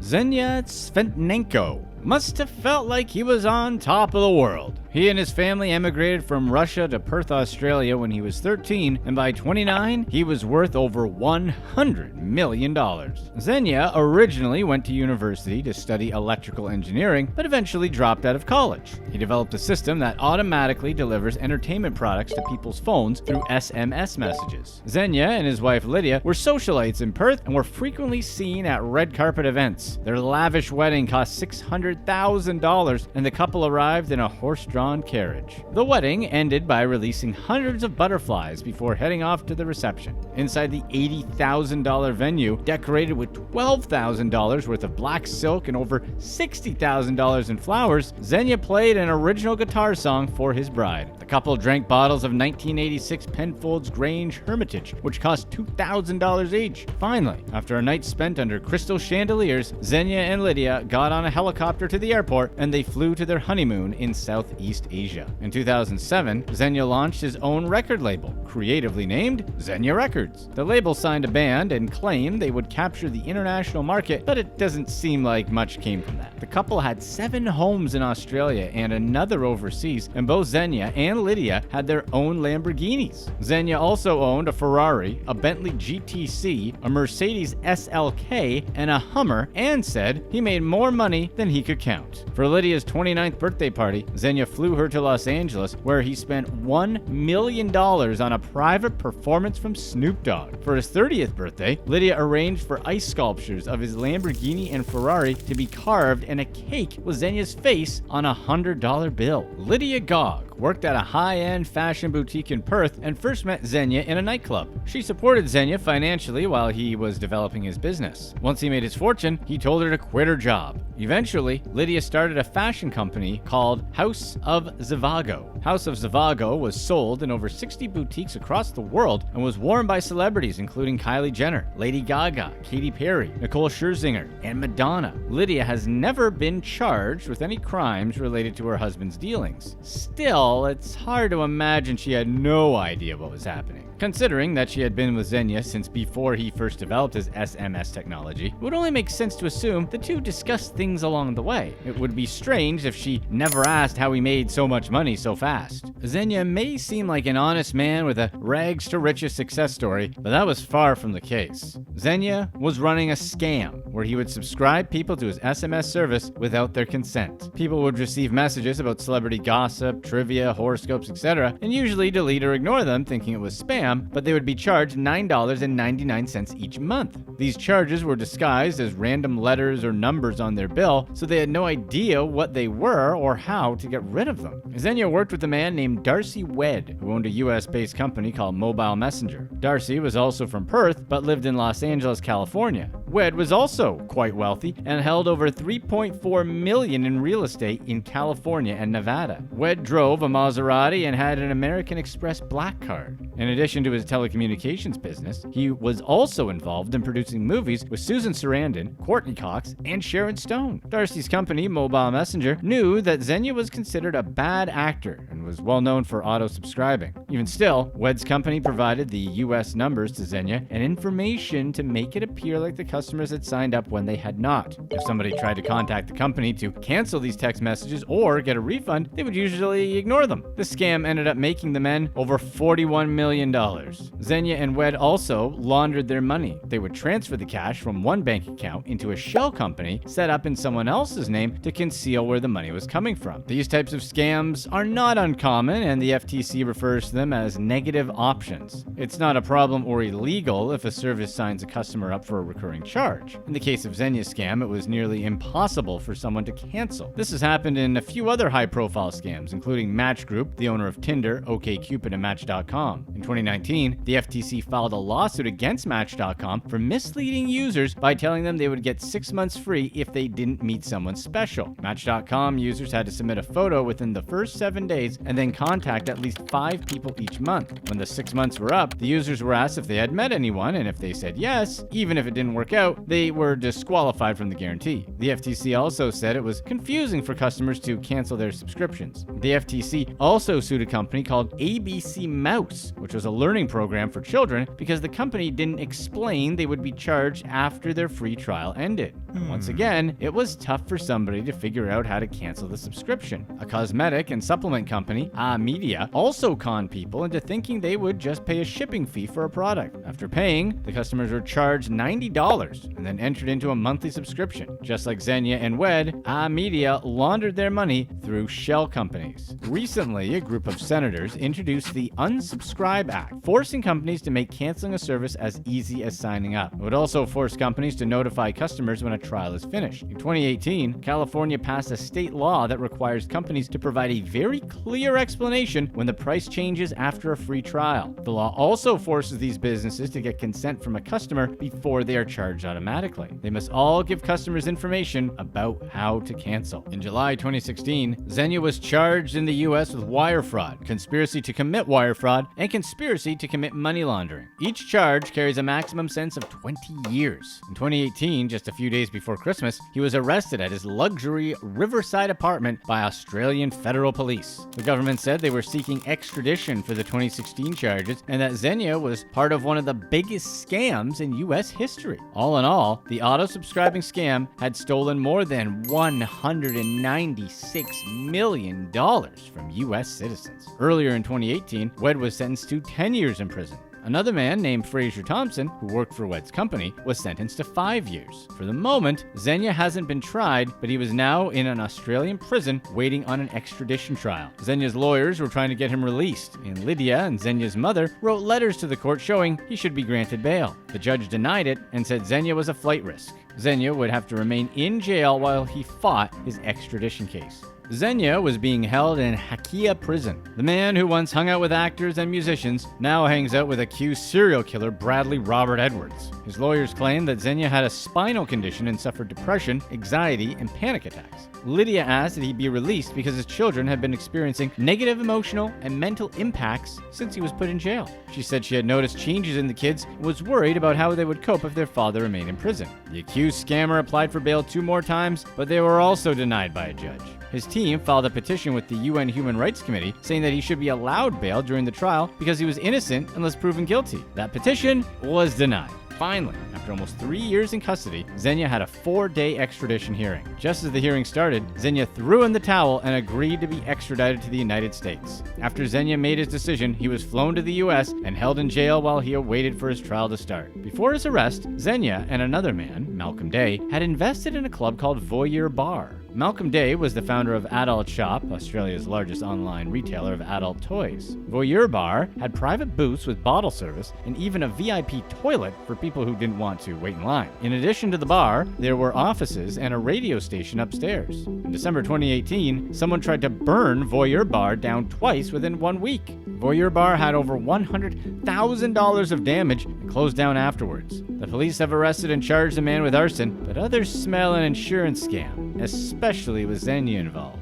Zhenya Tsvetnenko must have felt like he was on top of the world. He and his family emigrated from Russia to Perth, Australia when he was 13, and by 29, he was worth over $100 million. Zhenya originally went to university to study electrical engineering, but eventually dropped out of college. He developed a system that automatically delivers entertainment products to people's phones through SMS messages. Zhenya and his wife Lydia were socialites in Perth and were frequently seen at red carpet events. Their lavish wedding cost $600,000, and the couple arrived in a horse-drawn carriage. The wedding ended by releasing hundreds of butterflies before heading off to the reception. Inside the $80,000 venue, decorated with $12,000 worth of black silk and over $60,000 in flowers, Zhenya played an original guitar song for his bride. The couple drank bottles of 1986 Penfolds Grange Hermitage, which cost $2,000 each. Finally, after a night spent under crystal chandeliers, Zhenya and Lydia got on a helicopter to the airport and they flew to their honeymoon in Southeast Asia. In 2007, Zhenya launched his own record label, creatively named Zhenya Records. The label signed a band and claimed they would capture the international market, but it doesn't seem like much came from that. The couple had 7 homes in Australia and another overseas, and both Zhenya and Lydia had their own Lamborghinis. Zhenya also owned a Ferrari, a Bentley GTC, a Mercedes SLK, and a Hummer, and said he made more money than he could count. For Lydia's 29th birthday party, Zhenya flew her to Los Angeles, where he spent $1 million on a private performance from Snoop Dogg. For his 30th birthday, Lydia arranged for ice sculptures of his Lamborghini and Ferrari to be carved and a cake with Zenya's face on a $100 bill. Lydia Gaugg worked at a high-end fashion boutique in Perth and first met Zhenya in a nightclub. She supported Zhenya financially while he was developing his business. Once he made his fortune, he told her to quit her job. Eventually, Lydia started a fashion company called House of Zhivago. House of Zhivago was sold in over 60 boutiques across the world and was worn by celebrities including Kylie Jenner, Lady Gaga, Katy Perry, Nicole Scherzinger, and Madonna. Lydia has never been charged with any crimes related to her husband's dealings. Still, it's hard to imagine she had no idea what was happening. Considering that she had been with Zhenya since before he first developed his SMS technology, it would only make sense to assume the two discussed things along the way. It would be strange if she never asked how he made so much money so fast. Zhenya may seem like an honest man with a rags to riches success story, but that was far from the case. Zhenya was running a scam where he would subscribe people to his SMS service without their consent. People would receive messages about celebrity gossip, trivia, horoscopes, etc., and usually delete or ignore them thinking it was spam, but they would be charged $9.99 each month. These charges were disguised as random letters or numbers on their bill, so they had no idea what they were or how to get rid of them. Zhenya worked with a man named Darcy Wedd, who owned a US-based company called Mobile Messenger. Darcy was also from Perth, but lived in Los Angeles, California. Wedd was also quite wealthy and held over $3.4 million in real estate in California and Nevada. Wedd drove a Maserati and had an American Express black card. In addition to his telecommunications business, he was also involved in producing movies with Susan Sarandon, Courtney Cox, and Sharon Stone. Darcy's company, Mobile Messenger, knew that Zhenya was considered a bad actor and was well known for auto-subscribing. Even still, Wedd's company provided the US numbers to Zhenya and information to make it appear like the customers had signed up when they had not. If somebody tried to contact the company to cancel these text messages or get a refund, they would usually ignore them. This scam ended up making the men over $41 million. Zhenya and Wedd also laundered their money. They would transfer the cash from one bank account into a shell company set up in someone else's name to conceal where the money was coming from. These types of scams are not uncommon, and the FTC refers to them as negative options. It's not a problem or illegal if a service signs a customer up for a recurring charge. In the case of Zenya's scam, it was nearly impossible for someone to cancel. This has happened in a few other high-profile scams, including Match Group, the owner of Tinder, OkCupid, and Match.com. In 2019, the FTC filed a lawsuit against Match.com for misleading users by telling them they would get 6 months free if they didn't meet someone special. Match.com users had to submit a photo within the first 7 days and then contact at least 5 people each month. When the 6 months were up, the users were asked if they had met anyone, and if they said yes, even if it didn't work out, they were disqualified from the guarantee. The FTC also said it was confusing for customers to cancel their subscriptions. The FTC also sued a company called ABC Mouse, which was a learning program for children, because the company didn't explain they would be be charged after their free trial ended. And once again, it was tough for somebody to figure out how to cancel the subscription. A cosmetic and supplement company, Media, also conned people into thinking they would just pay a shipping fee for a product. After paying, the customers were charged $90 and then entered into a monthly subscription. Just like Zhenya and Wed, Media laundered their money through shell companies. Recently, a group of senators introduced the Unsubscribe Act, forcing companies to make canceling a service as easy as signing up. It would also force companies to notify customers when a trial is finished. In 2018, California passed a state law that requires companies to provide a very clear explanation when the price changes after a free trial. The law also forces these businesses to get consent from a customer before they are charged automatically. They must all give customers information about how to cancel. In July 2016, Zhenya was charged in the U.S. with wire fraud, conspiracy to commit wire fraud, and conspiracy to commit money laundering. Each charge carries a maximum sentence of 20 years. In 2018, just a few days before Christmas, he was arrested at his luxury Riverside apartment by Australian federal police. The government said they were seeking extradition for the 2016 charges and that Zhenya was part of one of the biggest scams in U.S. history. All in all, the auto-subscribing scam had stolen more than $196 million from U.S. citizens. Earlier in 2018, Wed was sentenced to 10 years in prison. Another man named Fraser Thompson, who worked for Wed's company, was sentenced to 5 years. For the moment, Zhenya hasn't been tried, but he was now in an Australian prison waiting on an extradition trial. Zenya's lawyers were trying to get him released, and Lydia and Zenya's mother wrote letters to the court showing he should be granted bail. The judge denied it and said Zhenya was a flight risk. Zhenya would have to remain in jail while he fought his extradition case. Zhenya was being held in Hakia prison. The man who once hung out with actors and musicians now hangs out with accused serial killer Bradley Robert Edwards. His lawyers claim that Zhenya had a spinal condition and suffered depression, anxiety, and panic attacks. Lydia asked that he be released because his children had been experiencing negative emotional and mental impacts since he was put in jail. She said she had noticed changes in the kids and was worried about how they would cope if their father remained in prison. The accused scammer applied for bail 2 more times, but they were also denied by a judge. His team filed a petition with the UN Human Rights Committee saying that he should be allowed bail during the trial because he was innocent unless proven guilty. That petition was denied. Finally, after almost 3 years in custody, Zhenya had a 4-day extradition hearing. Just as the hearing started, Zhenya threw in the towel and agreed to be extradited to the United States. After Zhenya made his decision, he was flown to the U.S. and held in jail while he awaited for his trial to start. Before his arrest, Zhenya and another man, Malcolm Day, had invested in a club called VOYEUR Bar. Malcolm Day was the founder of Adult Shop, Australia's largest online retailer of adult toys. VOYEUR Bar had private booths with bottle service and even a VIP toilet for people who didn't want to wait in line. In addition to the bar, there were offices and a radio station upstairs. In December 2018, someone tried to burn VOYEUR Bar down twice within 1 week. VOYEUR Bar had over $100,000 of damage and closed down afterwards. The police have arrested and charged the man with arson, but others smell an insurance scam, especially with Zhenya involved.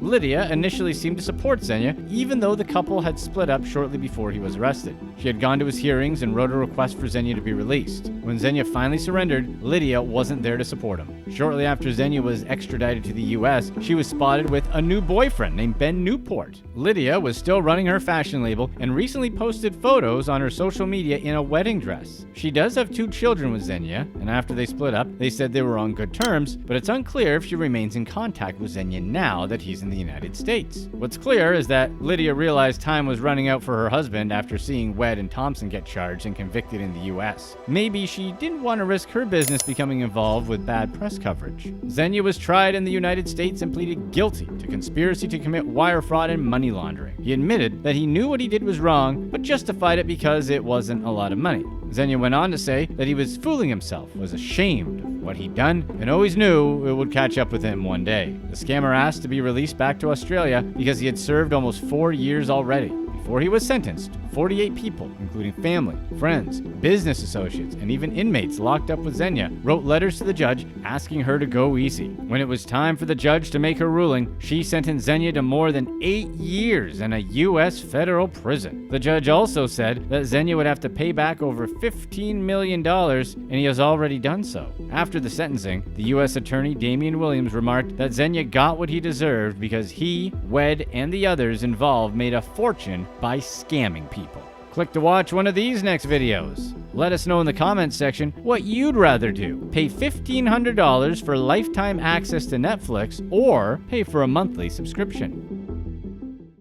Lydia initially seemed to support Zhenya, even though the couple had split up shortly before he was arrested. She had gone to his hearings and wrote a request for Zhenya to be released. When Zhenya finally surrendered, Lydia wasn't there to support him. Shortly after Zhenya was extradited to the US, she was spotted with a new boyfriend named Ben Newport. Lydia was still running her fashion label and recently posted photos on her social media in a wedding dress. She does have 2 children with Zhenya, and after they split up, they said they were on good terms, but it's unclear if she remains in contact with Zhenya now that he's in the United States. What's clear is that Lydia realized time was running out for her husband after seeing Wed and Thompson get charged and convicted in the US. Maybe she didn't want to risk her business becoming involved with bad press coverage. Zhenya was tried in the United States and pleaded guilty to conspiracy to commit wire fraud and money laundering. He admitted that he knew what he did was wrong, but justified it because it wasn't a lot of money. Zhenya went on to say that he was fooling himself, was ashamed of what he'd done, and always knew it would catch up with him one day. The scammer asked to be released back to Australia because he had served almost 4 years already. Before he was sentenced, 48 people, including family, friends, business associates, and even inmates locked up with Zhenya, wrote letters to the judge asking her to go easy. When it was time for the judge to make her ruling, she sentenced Zhenya to more than 8 years in a U.S. federal prison. The judge also said that Zhenya would have to pay back over $15 million, and he has already done so. After the sentencing, the U.S. attorney Damian Williams remarked that Zhenya got what he deserved because he, Wed, and the others involved made a fortune by scamming people. Click to watch one of these next videos. Let us know in the comments section what you'd rather do. Pay $1,500 for lifetime access to Netflix or pay for a monthly subscription.